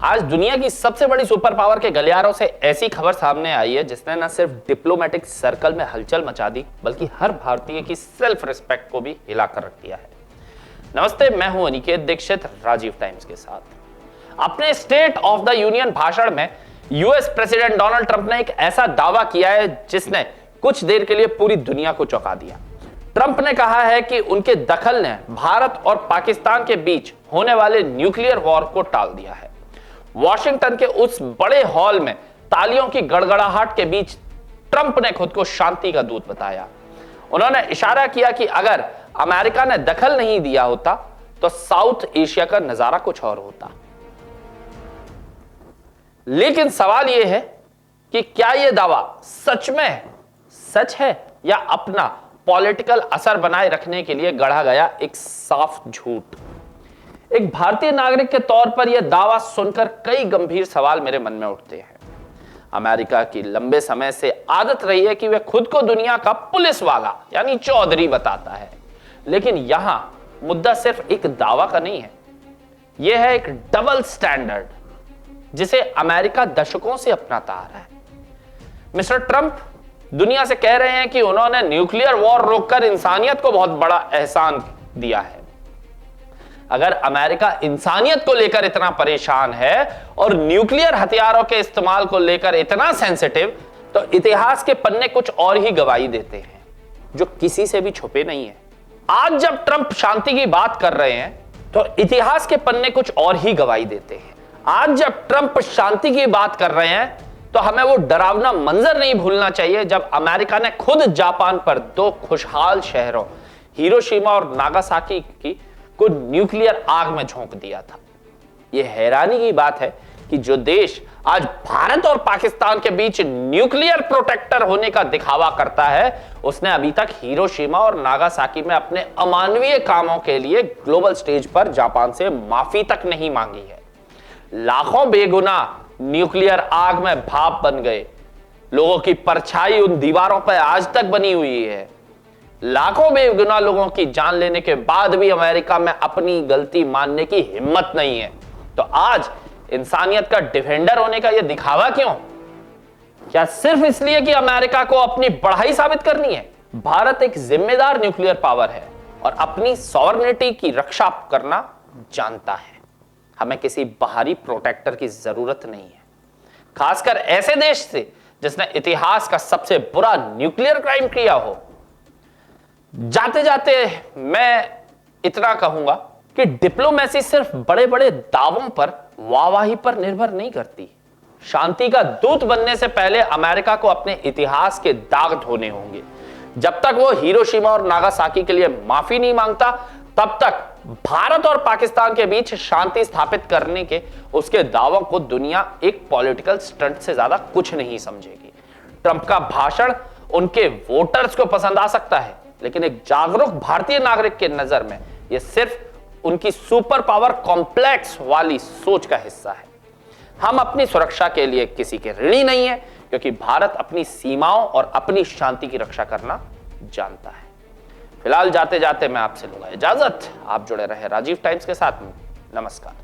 आज दुनिया की सबसे बड़ी सुपर पावर के गलियारों से ऐसी खबर सामने आई है जिसने न सिर्फ डिप्लोमेटिक सर्कल में हलचल मचा दी बल्कि हर भारतीय की सेल्फ रिस्पेक्ट को भी हिला कर रख दिया है। नमस्ते, मैं हूं अनिकेत दीक्षित राजीव टाइम्स के साथ। अपने स्टेट ऑफ द यूनियन भाषण में यूएस प्रेसिडेंट डोनाल्ड ट्रंप ने एक ऐसा दावा किया है जिसने कुछ देर के लिए पूरी दुनिया को चौंका दिया। ट्रंप ने कहा है कि उनके दखल ने भारत और पाकिस्तान के बीच होने वाले न्यूक्लियर वॉर को टाल दिया है। वॉशिंगटन के उस बड़े हॉल में तालियों की गड़गड़ाहट के बीच ट्रंप ने खुद को शांति का दूत बताया। उन्होंने इशारा किया कि अगर अमेरिका ने दखल नहीं दिया होता तो साउथ एशिया का नजारा कुछ और होता। लेकिन सवाल यह है कि क्या यह दावा सच में सच है या अपना पॉलिटिकल असर बनाए रखने के लिए गढ़ा गया एक साफ झूठ। एक भारतीय नागरिक के तौर पर यह दावा सुनकर कई गंभीर सवाल मेरे मन में उठते हैं। अमेरिका की लंबे समय से आदत रही है कि वह खुद को दुनिया का पुलिस वाला यानी चौधरी बताता है, लेकिन यहां मुद्दा सिर्फ एक दावा का नहीं है, यह है एक डबल स्टैंडर्ड जिसे अमेरिका दशकों से अपनाता आ रहा है। मिस्टर ट्रंप दुनिया से कह रहे हैं कि उन्होंने न्यूक्लियर वॉर रोककर इंसानियत को बहुत बड़ा एहसान दिया है। अगर अमेरिका इंसानियत को लेकर इतना परेशान है और न्यूक्लियर हथियारों के इस्तेमाल को लेकर इतना सेंसिटिव, तो इतिहास के पन्ने कुछ और ही गवाही देते हैं जो किसी से भी छुपे नहीं है। आज जब ट्रंप शांति की बात कर रहे हैं तो इतिहास के पन्ने कुछ और ही गवाही देते हैं। आज जब ट्रंप शांति की बात कर रहे हैं तो हमें वो डरावना मंजर नहीं भूलना चाहिए जब अमेरिका ने खुद जापान पर दो खुशहाल शहरों हिरोशिमा और नागासाकी को न्यूक्लियर आग में झोंक दिया था। यह हैरानी की बात है कि जो देश आज भारत और पाकिस्तान के बीच न्यूक्लियर प्रोटेक्टर होने का दिखावा करता है, उसने अभी तक हिरोशिमा और नागासाकी में अपने अमानवीय कामों के लिए ग्लोबल स्टेज पर जापान से माफी तक नहीं मांगी है। लाखों बेगुनाह न्यूक्लियर आग में भाप बन गए, लोगों की परछाई उन दीवारों पर आज तक बनी हुई है। लाखों बेगुनाह लोगों की जान लेने के बाद भी अमेरिका में अपनी गलती मानने की हिम्मत नहीं है। तो आज इंसानियत का डिफेंडर होने का यह दिखावा क्यों? क्या सिर्फ इसलिए कि अमेरिका को अपनी बढ़ाई साबित करनी है? भारत एक जिम्मेदार न्यूक्लियर पावर है और अपनी सॉवरेनिटी की रक्षा करना जानता है। हमें किसी बाहरी प्रोटेक्टर की जरूरत नहीं है, खासकर ऐसे देश से जिसने इतिहास का सबसे बुरा न्यूक्लियर क्राइम किया हो। जाते जाते मैं इतना कहूंगा कि डिप्लोमेसी सिर्फ बड़े बड़े दावों पर, वाहवाही पर निर्भर नहीं करती। शांति का दूत बनने से पहले अमेरिका को अपने इतिहास के दाग धोने होंगे। जब तक वो हिरोशिमा और नागासाकी के लिए माफी नहीं मांगता, तब तक भारत और पाकिस्तान के बीच शांति स्थापित करने के उसके दावों को दुनिया एक पॉलिटिकल स्टंट से ज्यादा कुछ नहीं समझेगी। ट्रंप का भाषण उनके वोटर्स को पसंद आ सकता है, लेकिन एक जागरूक भारतीय नागरिक के नजर में यह सिर्फ उनकी सुपर पावर कॉम्प्लेक्स वाली सोच का हिस्सा है। हम अपनी सुरक्षा के लिए किसी के ऋणी नहीं है, क्योंकि भारत अपनी सीमाओं और अपनी शांति की रक्षा करना जानता है। फिलहाल जाते जाते मैं आपसे लूंगा इजाजत। आप जुड़े रहे राजीव टाइम्स के साथ। नमस्कार।